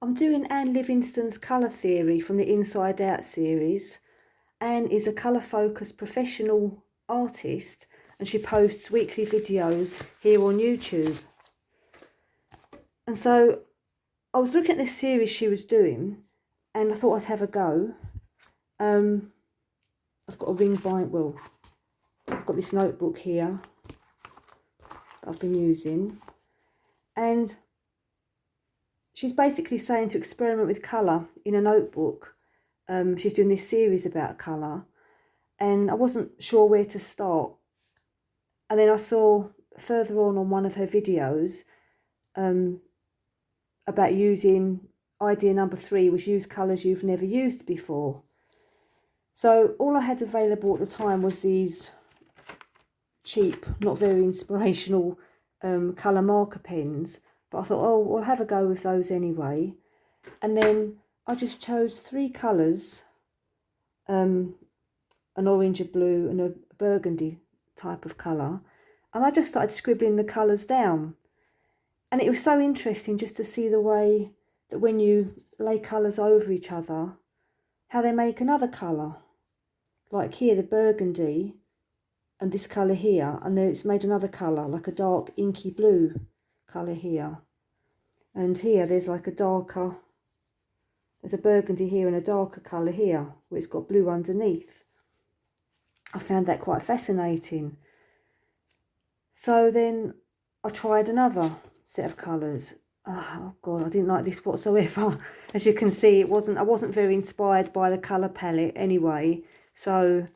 I'm doing Anne Livingstone's Colour Theory from the Inside Out series. Anne is a colour-focused professional artist and she posts weekly videos here on YouTube. And so I was looking at this series she was doing and I thought I'd have a go. I've got a ring bind, well, I've got this notebook here that I've been using, and she's basically saying to experiment with colour in a notebook. She's doing this series about colour and I wasn't sure where to start. And then I saw further on one of her videos about using, idea number 3 was use colours you've never used before. So all I had available at the time was these cheap, not very inspirational colour marker pens. But I thought, oh, I'll have a go with those anyway. And then I just chose 3 colours, an orange, a blue and a burgundy type of colour. And I just started scribbling the colours down. And it was so interesting just to see the way that when you lay colours over each other, how they make another colour. Like here, the burgundy and this colour here, and then it's made another colour, like a dark inky blue colour here. And here there's like a darker, there's a burgundy here and a darker colour here, where it's got blue underneath. I found that quite fascinating. So then I tried another set of colours. Oh God, I didn't like this whatsoever. As you can see, I wasn't very inspired by the colour palette anyway. So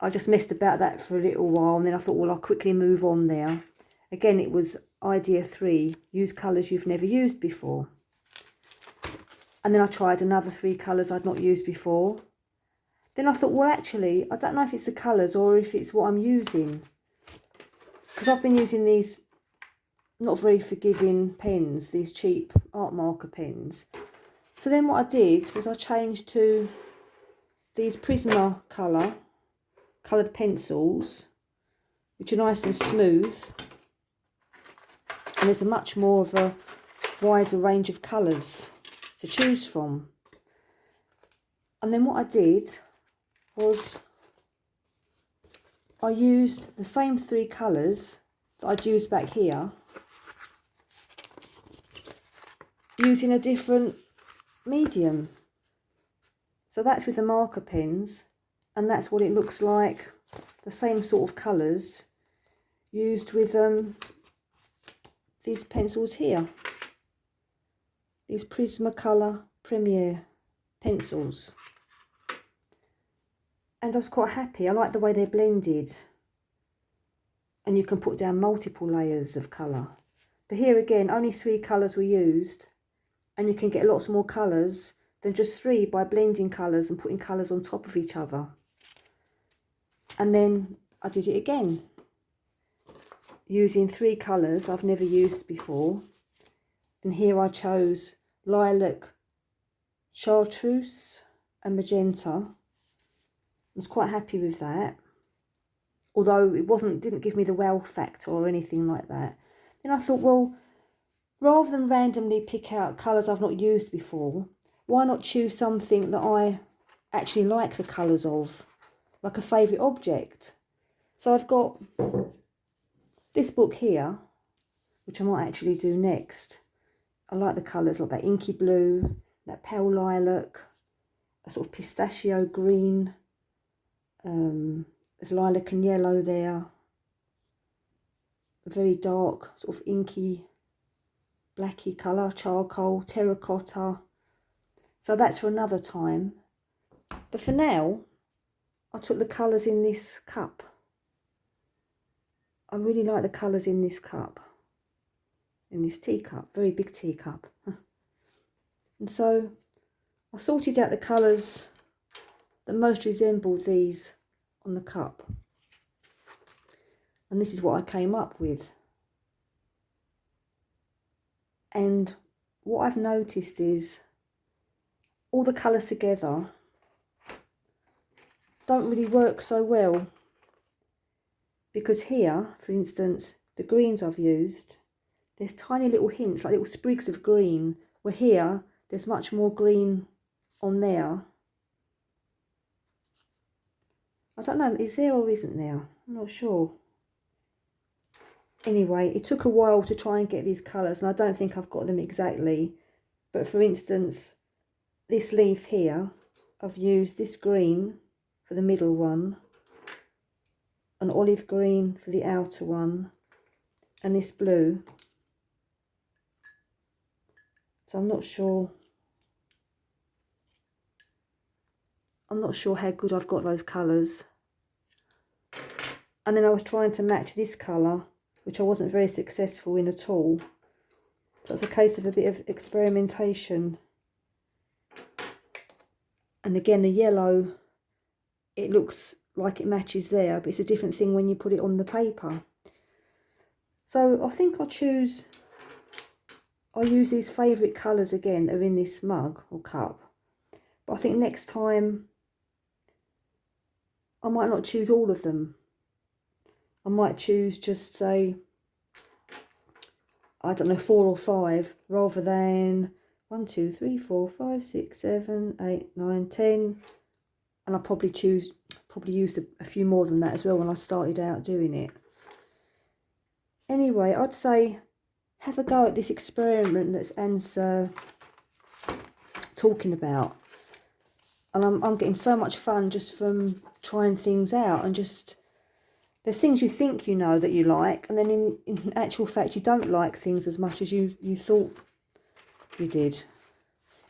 I just messed about that for a little while and then I thought, well, I'll quickly move on there. Again, it was idea 3, use colours you've never used before. And then I tried another 3 colours I'd not used before. Then I thought, well, actually, I don't know if it's the colours or if it's what I'm using. Because I've been using these not very forgiving pens, these cheap art marker pens. So then what I did was I changed to these Prismacolor coloured pencils, which are nice and smooth, and there's a much more of a wider range of colours to choose from. And then what I did was I used the same 3 colours that I'd used back here, using a different medium. So that's with the marker pens, and that's what it looks like, the same sort of colours used with these pencils here, these Prismacolor Premier pencils. And I was quite happy. I like the way they're blended, and you can put down multiple layers of colour. But here again, only 3 colours were used, and you can get lots more colours than just 3 by blending colours and putting colours on top of each other. And then I did it again, using 3 colours I've never used before. And here I chose lilac, chartreuse and magenta. I was quite happy with that, although it didn't give me the wow factor or anything like that. Then I thought, well, rather than randomly pick out colours I've not used before, why not choose something that I actually like the colours of, like a favourite object? So I've got this book here, which I might actually do next. I like the colours, like that inky blue, that pale lilac, a sort of pistachio green, there's lilac and yellow there, a very dark sort of inky blacky colour, charcoal, terracotta. So that's for another time. But for now, I took the colours in this cup. I really like the colours in this cup, in this teacup, very big teacup. And so I sorted out the colours that most resembled these on the cup. And this is what I came up with. And what I've noticed is all the colours together don't really work so well, because here, for instance, the greens I've used, there's tiny little hints, like little sprigs of green, where here there's much more green on there. I don't know, is there or isn't there? I'm not sure. Anyway, it took a while to try and get these colours, and I don't think I've got them exactly. But for instance, this leaf here, I've used this green for the middle one, an olive green for the outer one, and this blue. So I'm not sure how good I've got those colours. And then I was trying to match this colour, which I wasn't very successful in at all. So it's a case of a bit of experimentation. And again, the yellow, it looks like it matches there, but it's a different thing when you put it on the paper. So I think I'll use these favourite colours again that are in this mug or cup. But I think next time I might not choose all of them. I might choose just, say, I don't know, 4 or 5, rather than 1, 2, 3, 4, 5, 6, 7, 8, 9, 10. And I'll probably use a few more than that as well when I started out doing it. Anyway, I'd say have a go at this experiment that Anne's talking about. And I'm getting so much fun just from trying things out, and just, there's things you think you know that you like, and then in actual fact you don't like things as much as you thought you did.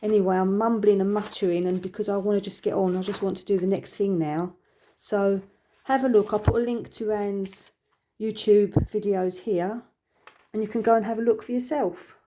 Anyway, I'm mumbling and muttering, and because I want to just get on, I just want to do the next thing now. So have a look. I'll put a link to Anne's YouTube videos here, and you can go and have a look for yourself.